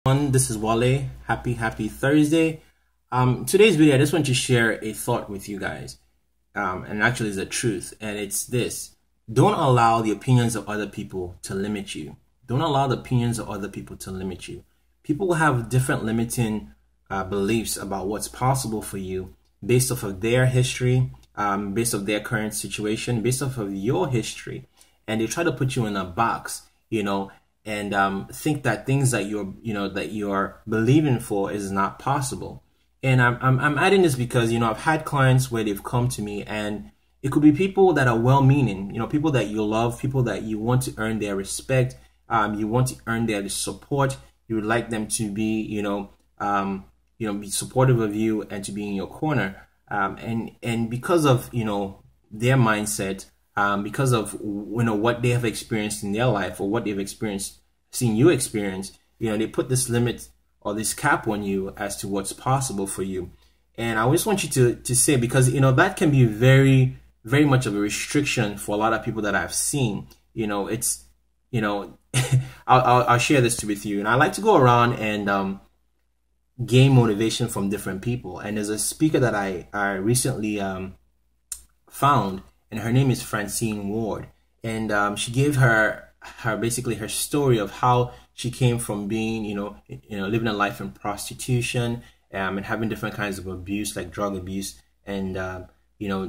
This is Wale. Happy Thursday. Today's video, I just want to share a thought with you guys. And actually it's the truth. And it's this. Don't allow the opinions of other people to limit you. Don't allow the opinions of other people to limit you. People will have different limiting beliefs about what's possible for you based off of their history, based off their current situation, based off of your history. And they try to put you in a box, and think that things that you're believing for is not possible. And I'm adding this because I've had clients where they've come to me, and it could be people that are well-meaning, people that you love, people that you want to earn their respect, you want to earn their support. You would like them to be be supportive of you and to be in your corner. And because of their mindset, because of what they have experienced in their life or what they've seen you experience, they put this limit or this cap on you as to what's possible for you. And I just want you to say, because that can be very, very much of a restriction for a lot of people that I've seen. I'll share this with you. And I like to go around and gain motivation from different people. And there's a speaker that I recently found, and her name is Francine Ward. And she gave basically her story of how she came from being, living a life in prostitution, and having different kinds of abuse, like drug abuse. And,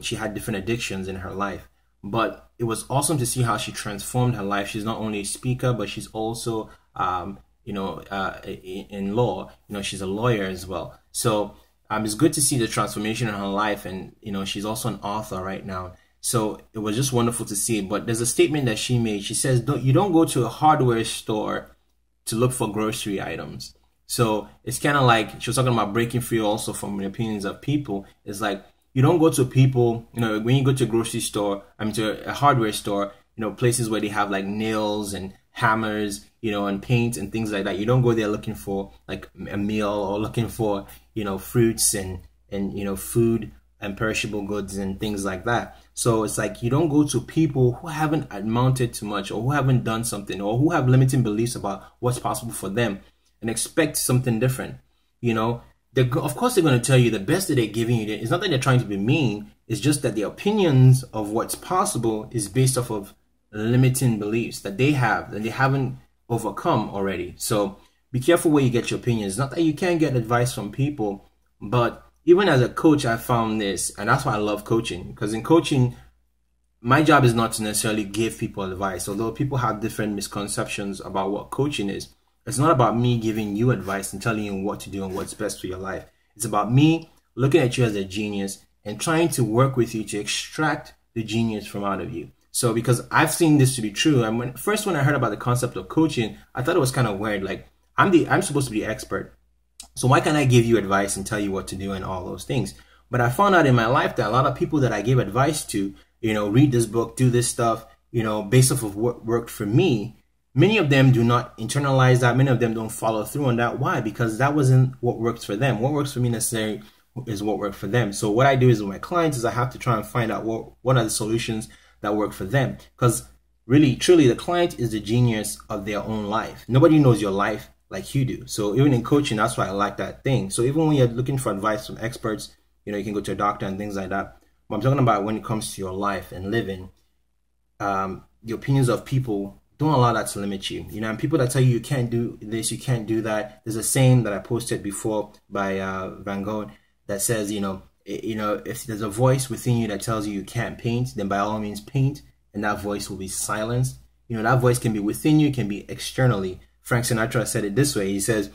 she had different addictions in her life. But it was awesome to see how she transformed her life. She's not only a speaker, but she's also, in law. She's a lawyer as well. So it's good to see the transformation in her life. And, she's also an author right now. So it was just wonderful to see. But there's a statement that she made. She says, you don't go to a hardware store to look for grocery items. So it's kind of like she was talking about breaking free also from the opinions of people. It's like, you don't go to people, when you go to a grocery store, to a hardware store, places where they have like nails and hammers, and paint and things like that. You don't go there looking for like a meal or looking for, fruits and food and perishable goods and things like that. So it's like you don't go to people who haven't amounted to much, or who haven't done something, or who have limiting beliefs about what's possible for them, and expect something different. Of course they're going to tell you the best that they're giving you. It's not that they're trying to be mean. It's just that the opinions of what's possible is based off of limiting beliefs that they have and they haven't overcome already. So be careful where you get your opinions. Not that you can't get advice from people, but even as a coach, I found this, and that's why I love coaching. Because in coaching, my job is not to necessarily give people advice, although people have different misconceptions about what coaching is. It's not about me giving you advice and telling you what to do and what's best for your life. It's about me looking at you as a genius and trying to work with you to extract the genius from out of you. So because I've seen this to be true, and when I heard about the concept of coaching, I thought it was kind of weird. Like, I'm supposed to be the expert. So why can't I give you advice and tell you what to do and all those things? But I found out in my life that a lot of people that I gave advice to, read this book, do this stuff, based off of what worked for me, many of them do not internalize that. Many of them don't follow through on that. Why? Because that wasn't what works for them. What works for me necessarily is what worked for them. So what I do is with my clients is I have to try and find out what are the solutions that work for them. Because really, truly, the client is the genius of their own life. Nobody knows your life like you do. So even in coaching, that's why I like that thing. So even when you're looking for advice from experts, you can go to a doctor and things like that. But I'm talking about when it comes to your life and living, the opinions of people, don't allow that to limit you. And people that tell you can't do this, you can't do that. There's a saying that I posted before by Van Gogh that says, if there's a voice within you that tells you can't paint, then by all means paint, and that voice will be silenced. That voice can be within you, can be externally. Frank Sinatra said it this way. He says,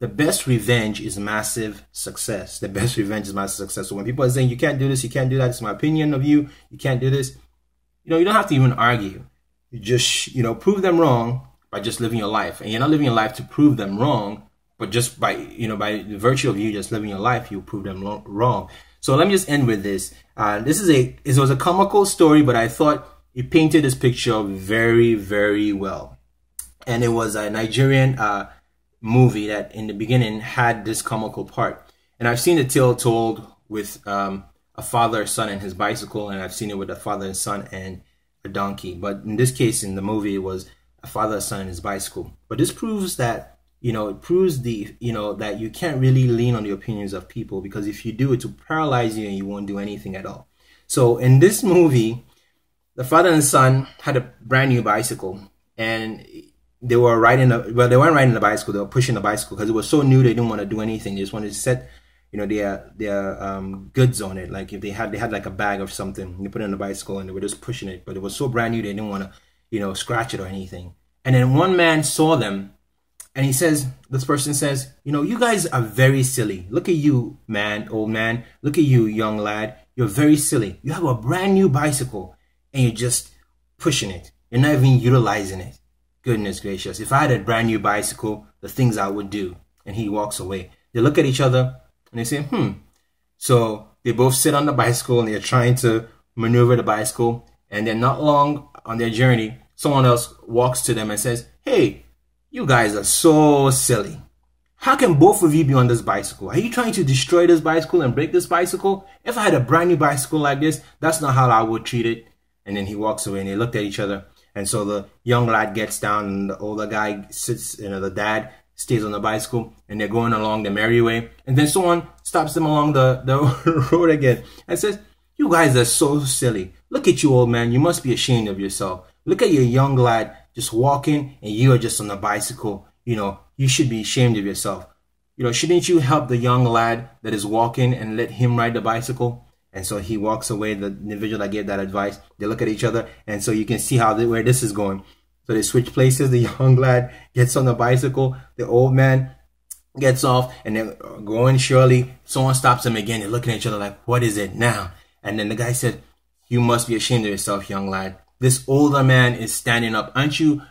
the best revenge is massive success. The best revenge is massive success. So when people are saying you can't do this, you can't do that, it's my opinion of you, you can't do this, you don't have to even argue. You just, prove them wrong by just living your life. And you're not living your life to prove them wrong, but just by, by the virtue of you just living your life, you prove them wrong. So let me just end with this. It was a comical story, but I thought it painted this picture very, very well. And it was a Nigerian movie that in the beginning had this comical part. And I've seen the tale told with a father, son, and his bicycle, and I've seen it with a father and son and a donkey. But in this case, in the movie, it was a father, a son, and his bicycle. But this proves that it proves that you can't really lean on the opinions of people, because if you do, it will paralyze you and you won't do anything at all. So in this movie, the father and son had a brand new bicycle, and they were they weren't riding the bicycle, they were pushing the bicycle because it was so new. They didn't want to do anything. They just wanted to set their goods on it. Like if they had like a bag of something, they put it on the bicycle and they were just pushing it, but it was so brand new they didn't want to scratch it or anything. And then one man saw them, and this person says, you guys are very silly. Look at you, old man. Look at you, young lad. You're very silly. You have a brand new bicycle and you're just pushing it. You're not even utilizing it. Goodness gracious. If I had a brand new bicycle, the things I would do. And he walks away. They look at each other and they say, So they both sit on the bicycle and they're trying to maneuver the bicycle. And then not long on their journey, someone else walks to them and says, hey, you guys are so silly. How can both of you be on this bicycle? Are you trying to destroy this bicycle and break this bicycle? If I had a brand new bicycle like this, that's not how I would treat it. And then he walks away and they looked at each other. And so the young lad gets down and the older guy sits, the dad stays on the bicycle, and they're going along the merry way. And then someone stops them along the road again and says, you guys are so silly. Look at you, old man. You must be ashamed of yourself. Look at your young lad just walking and you are just on the bicycle. You should be ashamed of yourself. Shouldn't you help the young lad that is walking and let him ride the bicycle? And so he walks away, the individual that gave that advice. They look at each other, and so you can see where this is going. So they switch places. The young lad gets on the bicycle. The old man gets off, and they're going surely. Someone stops them again. They're looking at each other like, what is it now? And then the guy said, you must be ashamed of yourself, young lad. This older man is standing up. Aren't you,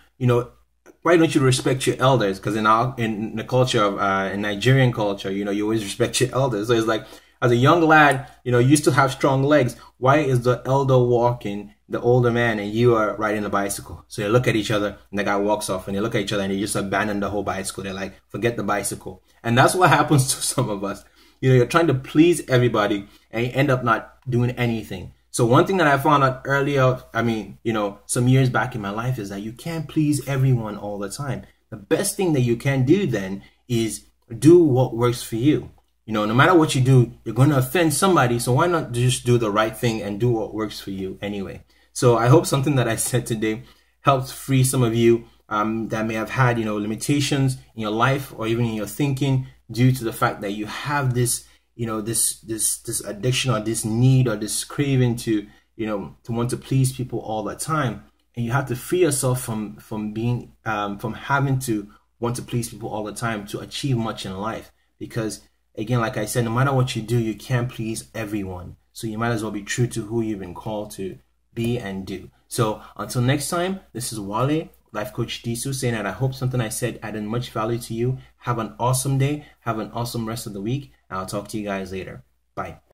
why don't you respect your elders? Because in the culture of in Nigerian culture, you always respect your elders. So it's like, as a young lad, you still have strong legs. Why is the elder walking, the older man, and you are riding a bicycle? So they look at each other, and the guy walks off, and they look at each other, and they just abandon the whole bicycle. They're like, forget the bicycle. And that's what happens to some of us. You're trying to please everybody, and you end up not doing anything. So one thing that I found out earlier, some years back in my life, is that you can't please everyone all the time. The best thing that you can do then is do what works for you. No matter what you do, you're going to offend somebody. So why not just do the right thing and do what works for you anyway? So I hope something that I said today helps free some of you that may have had, limitations in your life or even in your thinking due to the fact that you have this, this addiction or this need or this craving to want to please people all the time. And you have to free yourself from having to want to please people all the time to achieve much in life. Because again, like I said, no matter what you do, you can't please everyone. So you might as well be true to who you've been called to be and do. So until next time, this is Wale, Life Coach Disu, saying that I hope something I said added much value to you. Have an awesome day. Have an awesome rest of the week. And I'll talk to you guys later. Bye.